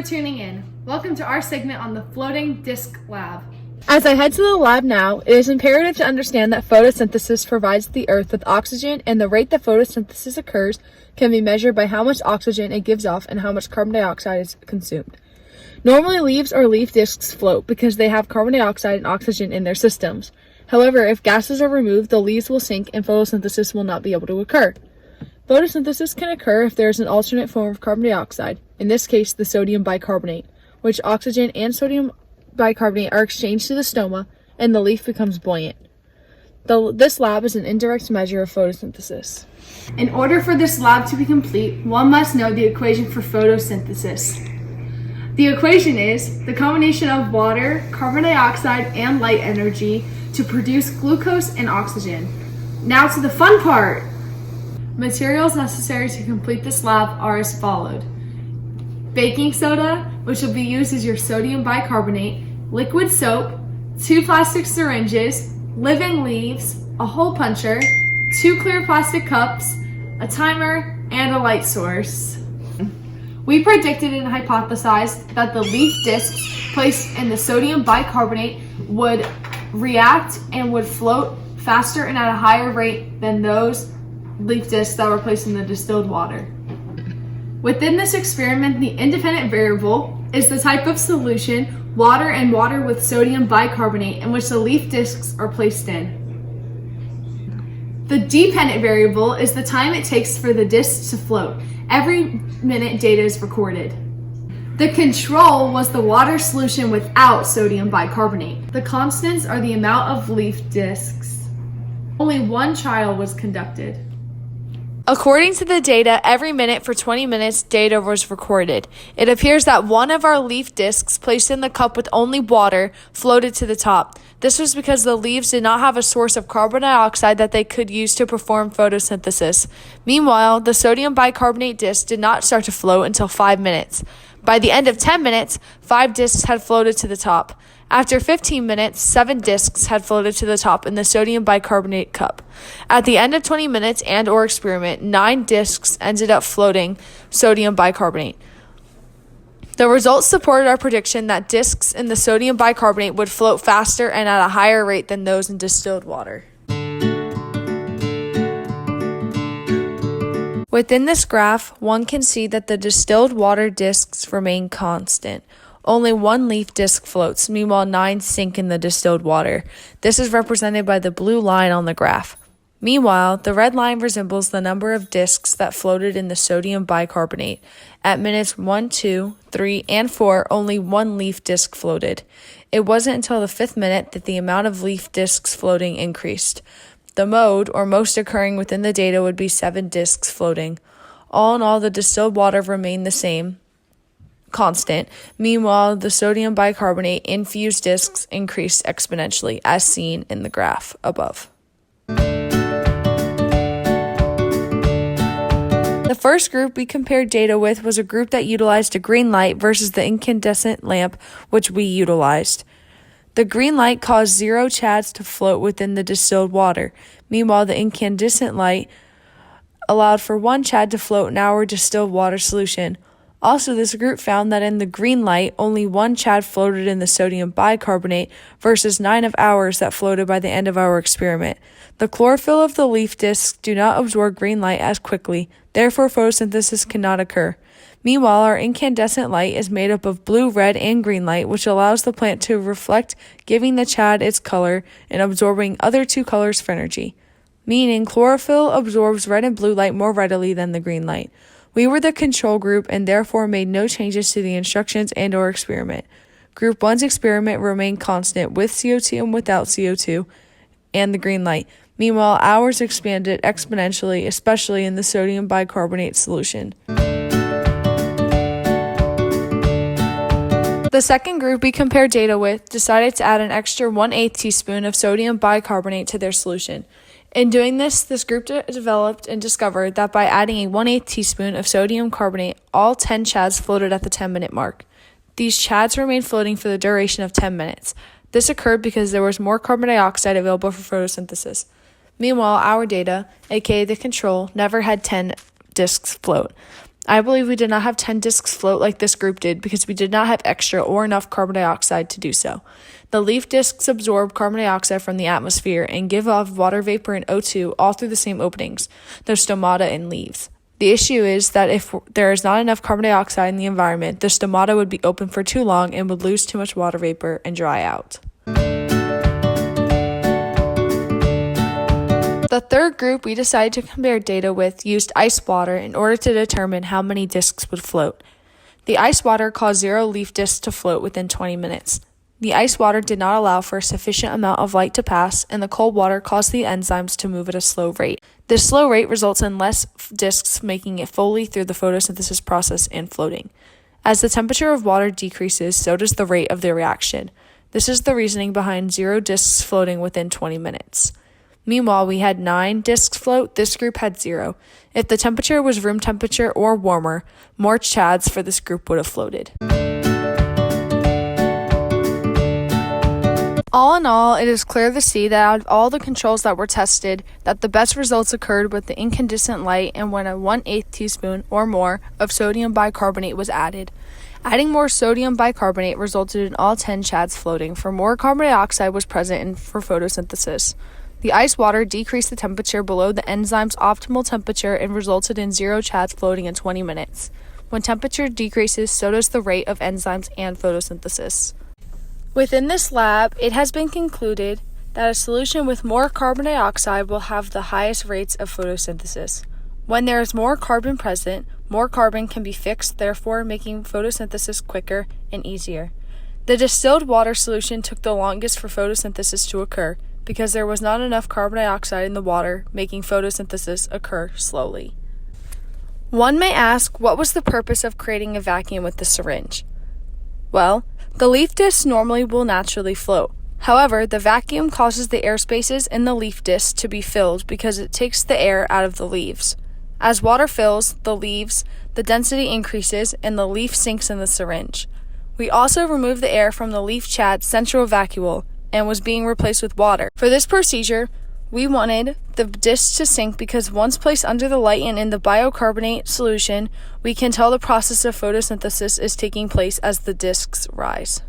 for tuning in. Welcome to our segment on the Floating Disk Lab. As I head to the lab now, it is imperative to understand that photosynthesis provides the Earth with oxygen, and the rate that photosynthesis occurs can be measured by how much oxygen it gives off and how much carbon dioxide is consumed. Normally, leaves or leaf disks float because they have carbon dioxide and oxygen in their systems. However, if gases are removed, the leaves will sink and photosynthesis will not be able to occur. Photosynthesis can occur if there is an alternate form of carbon dioxide, in this case the sodium bicarbonate, which oxygen and sodium bicarbonate are exchanged to the stoma and the leaf becomes buoyant. This lab is an indirect measure of photosynthesis. In order for this lab to be complete, one must know the equation for photosynthesis. The equation is the combination of water, carbon dioxide, and light energy to produce glucose and oxygen. Now to the fun part! Materials necessary to complete this lab are as followed. Baking soda, which will be used as your sodium bicarbonate, liquid soap, 2 plastic syringes, living leaves, a hole puncher, 2 clear plastic cups, a timer, and a light source. We predicted and hypothesized that the leaf discs placed in the sodium bicarbonate would react and would float faster and at a higher rate than those leaf discs that were placed in the distilled water. Within this experiment, the independent variable is the type of solution, water and water with sodium bicarbonate, in which the leaf discs are placed in. The dependent variable is the time it takes for the discs to float. Every minute data is recorded. The control was the water solution without sodium bicarbonate. The constants are the amount of leaf discs. Only one trial was conducted. According to the data, every minute for 20 minutes, data was recorded. It appears that one of our leaf discs placed in the cup with only water floated to the top. This was because the leaves did not have a source of carbon dioxide that they could use to perform photosynthesis. Meanwhile, the sodium bicarbonate disc did not start to float until 5 minutes. By the end of 10 minutes, 5 discs had floated to the top. After 15 minutes, 7 discs had floated to the top in the sodium bicarbonate cup. At the end of 20 minutes and/or experiment, 9 discs ended up floating sodium bicarbonate. The results supported our prediction that discs in the sodium bicarbonate would float faster and at a higher rate than those in distilled water. Within this graph, one can see that the distilled water discs remain constant. Only 1 leaf disc floats, meanwhile 9 sink in the distilled water. This is represented by the blue line on the graph. Meanwhile, the red line resembles the number of discs that floated in the sodium bicarbonate. At minutes 1, 2, 3, and 4, only 1 leaf disc floated. It wasn't until the 5th minute that the amount of leaf discs floating increased. The mode, or most occurring within the data, would be 7 discs floating. All in all, the distilled water remained the same, constant. Meanwhile, the sodium bicarbonate infused discs increased exponentially, as seen in the graph above. The first group we compared data with was a group that utilized a green light versus the incandescent lamp, which we utilized. The green light caused 0 chads to float within the distilled water. Meanwhile, the incandescent light allowed for 1 chad to float in our distilled water solution. Also, this group found that in the green light, only 1 chad floated in the sodium bicarbonate versus 9 of ours that floated by the end of our experiment. The chlorophyll of the leaf discs do not absorb green light as quickly, therefore photosynthesis cannot occur. Meanwhile, our incandescent light is made up of blue, red, and green light, which allows the plant to reflect, giving the chad its color and absorbing other 2 colors for energy. Meaning, chlorophyll absorbs red and blue light more readily than the green light. We were the control group and therefore made no changes to the instructions and/or experiment. Group 1's experiment remained constant with CO2 and without CO2 and the green light. Meanwhile, ours expanded exponentially, especially in the sodium bicarbonate solution. The second group we compared data with decided to add an extra 1/8 teaspoon of sodium bicarbonate to their solution. In doing this group developed and discovered that by adding a 1/8 teaspoon of sodium carbonate, all 10 chads floated at the 10-minute mark. These chads remained floating for the duration of 10 minutes. This occurred because there was more carbon dioxide available for photosynthesis. Meanwhile, our data, aka the control, never had 10 discs float. I believe we did not have 10 discs float like this group did because we did not have extra or enough carbon dioxide to do so. The leaf discs absorb carbon dioxide from the atmosphere and give off water vapor and O2 all through the same openings, the stomata and leaves. The issue is that if there is not enough carbon dioxide in the environment, the stomata would be open for too long and would lose too much water vapor and dry out. The third group we decided to compare data with used ice water in order to determine how many discs would float. The ice water caused 0 leaf discs to float within 20 minutes. The ice water did not allow for a sufficient amount of light to pass, and the cold water caused the enzymes to move at a slow rate. This slow rate results in less discs making it fully through the photosynthesis process and floating. As the temperature of water decreases, so does the rate of the reaction. This is the reasoning behind 0 discs floating within 20 minutes. Meanwhile, we had 9 discs float, this group had 0. If the temperature was room temperature or warmer, more chads for this group would have floated. All in all, it is clear to see that out of all the controls that were tested, that the best results occurred with the incandescent light and when a 1/8 teaspoon or more of sodium bicarbonate was added. Adding more sodium bicarbonate resulted in all 10 chads floating, for more carbon dioxide was present for photosynthesis. The ice water decreased the temperature below the enzyme's optimal temperature and resulted in 0 chads floating in 20 minutes. When temperature decreases, so does the rate of enzymes and photosynthesis. Within this lab, it has been concluded that a solution with more carbon dioxide will have the highest rates of photosynthesis. When there is more carbon present, more carbon can be fixed, therefore making photosynthesis quicker and easier. The distilled water solution took the longest for photosynthesis to occur because there was not enough carbon dioxide in the water, making photosynthesis occur slowly. One may ask, what was the purpose of creating a vacuum with the syringe? Well, the leaf discs normally will naturally float. However, the vacuum causes the air spaces in the leaf discs to be filled because it takes the air out of the leaves. As water fills the leaves, the density increases and the leaf sinks in the syringe. We also removed the air from the leaf chad's central vacuole and was being replaced with water. For this procedure, we wanted the discs to sink because once placed under the light and in the bicarbonate solution, we can tell the process of photosynthesis is taking place as the discs rise.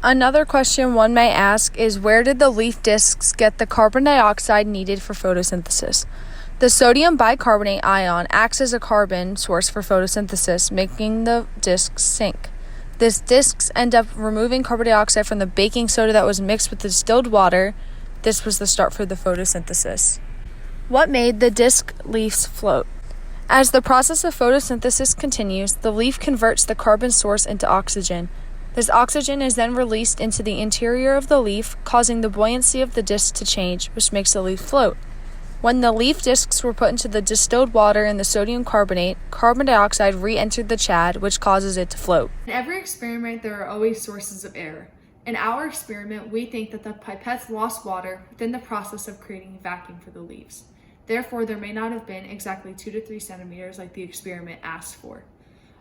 Another question one may ask is, where did the leaf discs get the carbon dioxide needed for photosynthesis? The sodium bicarbonate ion acts as a carbon source for photosynthesis, making the discs sink. These discs end up removing carbon dioxide from the baking soda that was mixed with the distilled water. This was the start for the photosynthesis. What made the disc leaves float? As the process of photosynthesis continues, the leaf converts the carbon source into oxygen. This oxygen is then released into the interior of the leaf, causing the buoyancy of the disc to change, which makes the leaf float. When the leaf discs were put into the distilled water and the sodium carbonate, carbon dioxide re-entered the chad, which causes it to float. In every experiment, there are always sources of error. In our experiment, we think that the pipettes lost water within the process of creating a vacuum for the leaves. Therefore, there may not have been exactly 2 to 3 centimeters like the experiment asked for.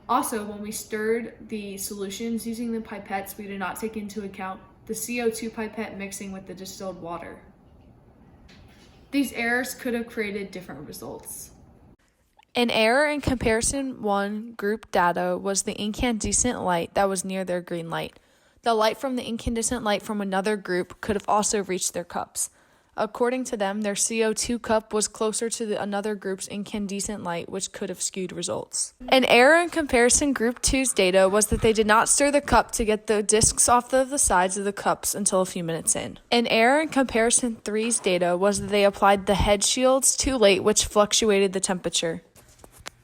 Also, when we stirred the solutions using the pipettes, we did not take into account the CO2 pipette mixing with the distilled water. These errors could have created different results. An error in comparison 1 group data was the incandescent light that was near their green light. The light from the incandescent light from another group could have also reached their cups. According to them, their CO2 cup was closer to another group's incandescent light, which could have skewed results. An error in comparison group 2's data was that they did not stir the cup to get the discs off of the sides of the cups until a few minutes in. An error in comparison 3's data was that they applied the head shields too late, which fluctuated the temperature.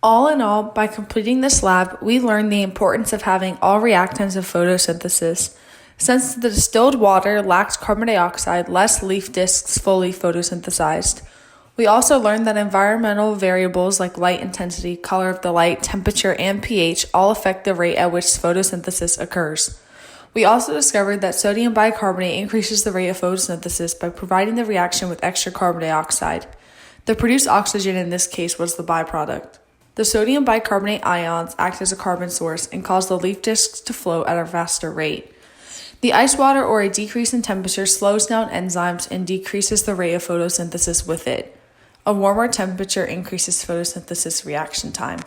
All in all, by completing this lab, we learned the importance of having all reactants of photosynthesis. Since the distilled water lacked carbon dioxide, less leaf discs fully photosynthesized. We also learned that environmental variables like light intensity, color of the light, temperature, and pH all affect the rate at which photosynthesis occurs. We also discovered that sodium bicarbonate increases the rate of photosynthesis by providing the reaction with extra carbon dioxide. The produced oxygen in this case was the byproduct. The sodium bicarbonate ions act as a carbon source and cause the leaf discs to float at a faster rate. The ice water or a decrease in temperature slows down enzymes and decreases the rate of photosynthesis with it. A warmer temperature increases photosynthesis reaction time.